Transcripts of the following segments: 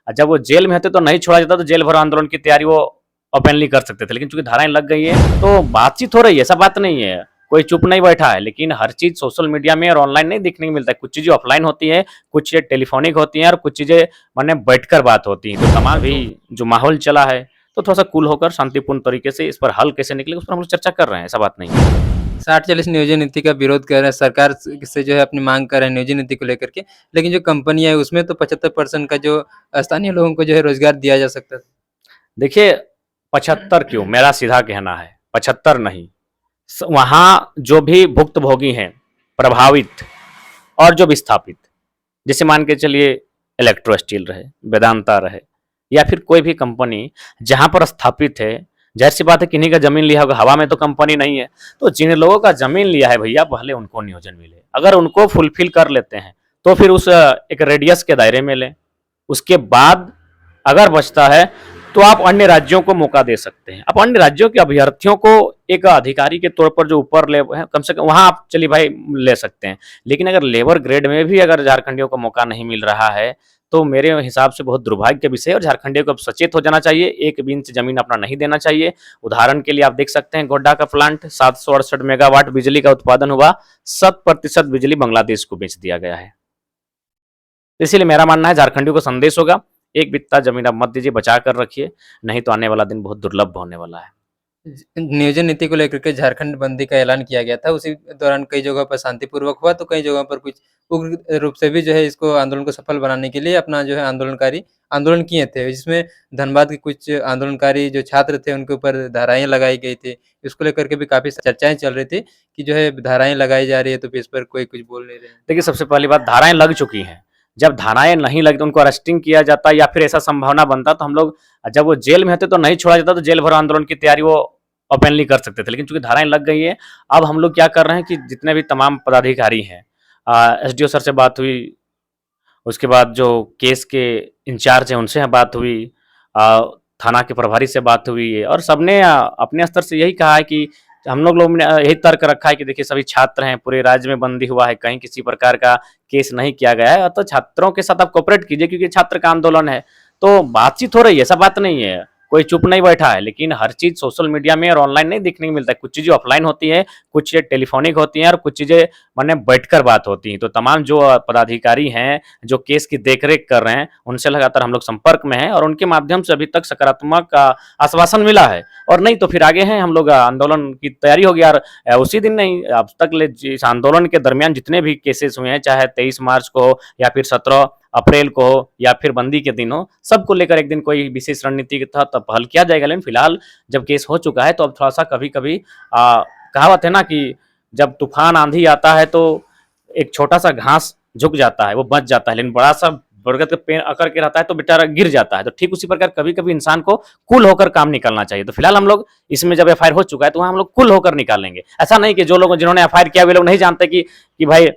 जब वो जेल में होते तो नहीं छोड़ा जाता, तो जेल भरो आंदोलन की तैयारी वो ओपनली कर सकते थे, लेकिन चूंकि धाराएं लग गई है तो बातचीत हो रही है, ऐसा बात नहीं है, कोई चुप नहीं बैठा है। लेकिन हर चीज सोशल मीडिया में और ऑनलाइन नहीं देखने को मिलता है, कुछ चीजें ऑफलाइन होती है, कुछ चीजें टेलीफोनिक होती हैं और कुछ चीजें मैंने बैठकर बात होती है। तो तमाम भी जो माहौल चला है, तो थोड़ा सा कूल होकर शांतिपूर्ण तरीके से इस पर हल कैसे निकले उस पर हम लोग चर्चा कर रहे हैं, ऐसा बात नहीं है। 60-40 नियोजन नीति का विरोध कर रहे हैं, सरकार से जो है अपनी माँग कर रहे हैं नियोजन नीति को लेकर के। लेकिन जो कंपनियाँ है उसमें तो 75% का जो स्थानीय लोगों को जो है रोज़गार दिया जा सकता है। देखिए, 75 क्यों, मेरा सीधा कहना है 75 नहीं, वहां जो भी भुक्तभोगी हैं, प्रभावित और जो विस्थापित, जैसे मान के चलिए इलेक्ट्रो स्टील रहे, वेदांता रहे, या फिर कोई भी कंपनी जहां पर स्थापित है, जाहिर सी बात है किन्हीं का जमीन लिया होगा, हवा में तो कंपनी नहीं है। तो जिन लोगों का जमीन लिया है भैया, पहले उनको नियोजन मिले, अगर उनको फुलफिल कर लेते हैं तो फिर उस एक रेडियस के दायरे में लें। उसके बाद अगर बचता है तो आप अन्य राज्यों को मौका दे सकते हैं, आप अन्य राज्यों के अभ्यर्थियों को एक अधिकारी के तौर पर जो ऊपर ले है, कम से कम वहां आप चलिए भाई ले सकते हैं। लेकिन अगर लेबर ग्रेड में भी अगर झारखंडियों को मौका नहीं मिल रहा है, तो मेरे हिसाब से बहुत दुर्भाग्य का विषय है और झारखंडियों को अब सचेत हो जाना चाहिए, एक भी इंच जमीन अपना नहीं देना चाहिए। उदाहरण के लिए आप देख सकते हैं गोड्डा का प्लांट 768 मेगावाट बिजली का उत्पादन हुआ, 100% बिजली बांग्लादेश को बेच दिया गया है। इसीलिए मेरा मानना है झारखंडियों को संदेश होगा, एक बित्ता जमीन आप मत दीजिए, बचा कर रखिए, नहीं तो आने वाला दिन बहुत दुर्लभ होने वाला है। नियोजन नीति को लेकर के झारखंड बंदी का ऐलान किया गया था। उसी दौरान कई जगहों पर शांतिपूर्वक हुआ, तो कई जगहों पर कुछ उग्र रूप से भी जो है इसको आंदोलन को सफल बनाने के लिए अपना जो है आंदोलन किए थे। जिसमें धनबाद के कुछ आंदोलनकारी जो छात्र थे उनके ऊपर धाराएँ लगाई गई थी। इसको लेकर के भी काफ़ी चर्चाएँ चल रही थी कि जो है धाराएँ लगाई जा रही है, तो फिर इस पर कोई कुछ बोल नहीं रहे हैं। देखिए, सबसे पहली बात, धाराएँ लग चुकी हैं। जब धाराएँ नहीं लगती तो उनको अरेस्टिंग किया जाता या फिर ऐसा संभावना बनता, तो हम लोग जब वो जेल में होते तो नहीं छोड़ा जाता, तो जेल भरो आंदोलन की तैयारी वो ओपनली कर सकते थे। लेकिन चूंकि धाराएँ लग गई है, अब हम लोग क्या कर रहे हैं कि जितने भी तमाम पदाधिकारी हैं, एसडीओ सर से बात हुई, उसके बाद जो केस के इंचार्ज हैं उनसे बात हुई, अ, थाना के प्रभारी से बात हुई है और सबने अपने स्तर से यही कहा है कि हम लोग ने यही तर्क रखा है कि देखिए सभी छात्र हैं, पूरे राज्य में बंदी हुआ है, कहीं किसी प्रकार का केस नहीं किया गया है, तो छात्रों के साथ आप कोऑपरेट कीजिए क्योंकि छात्र का आंदोलन है। तो बातचीत हो रही है, ऐसा बात नहीं है, कोई चुप नहीं बैठा है। लेकिन हर चीज सोशल मीडिया में और ऑनलाइन नहीं देखने को मिलता है, कुछ चीजें ऑफलाइन होती है, कुछ चीजें टेलीफोनिक होती हैं और कुछ चीजें मैंने बैठकर बात होती हैं। तो तमाम जो पदाधिकारी हैं, जो केस की देखरेख कर रहे हैं, उनसे लगातार हम लोग संपर्क में हैं और उनके माध्यम से अभी तक सकारात्मक आश्वासन मिला है। और नहीं तो फिर आगे हैं हम लोग, आंदोलन की तैयारी होगी। और उसी दिन नहीं, अब तक ले इस आंदोलन के दरमियान जितने भी केसेस हुए हैं, चाहे 23 मार्च को हो या फिर 17 अप्रैल को हो या फिर बंदी के दिन हो, सबको लेकर एक दिन कोई विशेष रणनीति के तहत हल किया जाएगा। लेकिन फिलहाल जब केस हो चुका है तो अब थोड़ा सा कभी कभी कहावत है ना कि जब तूफान आंधी आता है तो एक छोटा सा घास झुक जाता है, वो बच जाता है, लेकिन बड़ा सा बरगद का पेड़ अकड़ के रहता है तो बेचारा गिर जाता है। तो ठीक उसी प्रकार कभी कभी इंसान को कूल होकर काम निकालना चाहिए। तो फिलहाल हम लोग इसमें जब एफआईआर हो चुका है तो वहां हम लोग कूल होकर निकालेंगे। ऐसा नहीं कि जो लोग जिन्होंने एफआईआर किया वे लोग नहीं जानते कि भाई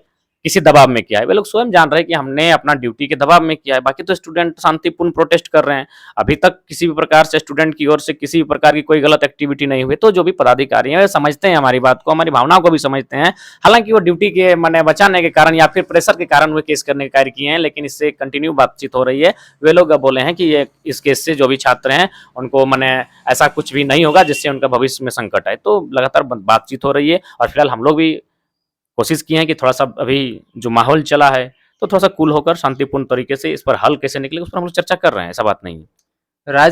किसी दबाव में किया है, वे लोग स्वयं जान रहे हैं कि हमने अपना ड्यूटी के दबाव में किया है। बाकी तो स्टूडेंट शांतिपूर्ण प्रोटेस्ट कर रहे हैं, अभी तक किसी भी प्रकार से स्टूडेंट की ओर से किसी भी प्रकार की कोई गलत एक्टिविटी नहीं हुई। तो जो भी पदाधिकारी हैं वे समझते हैं हमारी बात को, हमारी भावनाओं को भी समझते हैं। हालांकि वो ड्यूटी के मैंने बचाने के कारण या फिर प्रेशर के कारण वे केस करने के कार्य किए हैं, लेकिन इससे कंटिन्यू बातचीत हो रही है। वे लोग बोले हैं कि ये इस केस से जो भी छात्र हैं उनको मैंने ऐसा कुछ भी नहीं होगा जिससे उनका भविष्य में संकट आए। तो लगातार बातचीत हो रही है और फिलहाल हम लोग भी कोशिश की है कि थोड़ा सा अभी जो माहौल चला है तो थोड़ा सा कूल होकर शांतिपूर्ण तरीके से इस पर हल कैसे निकले उस पर हम लोग चर्चा कर रहे हैं, ऐसा बात नहीं है। राज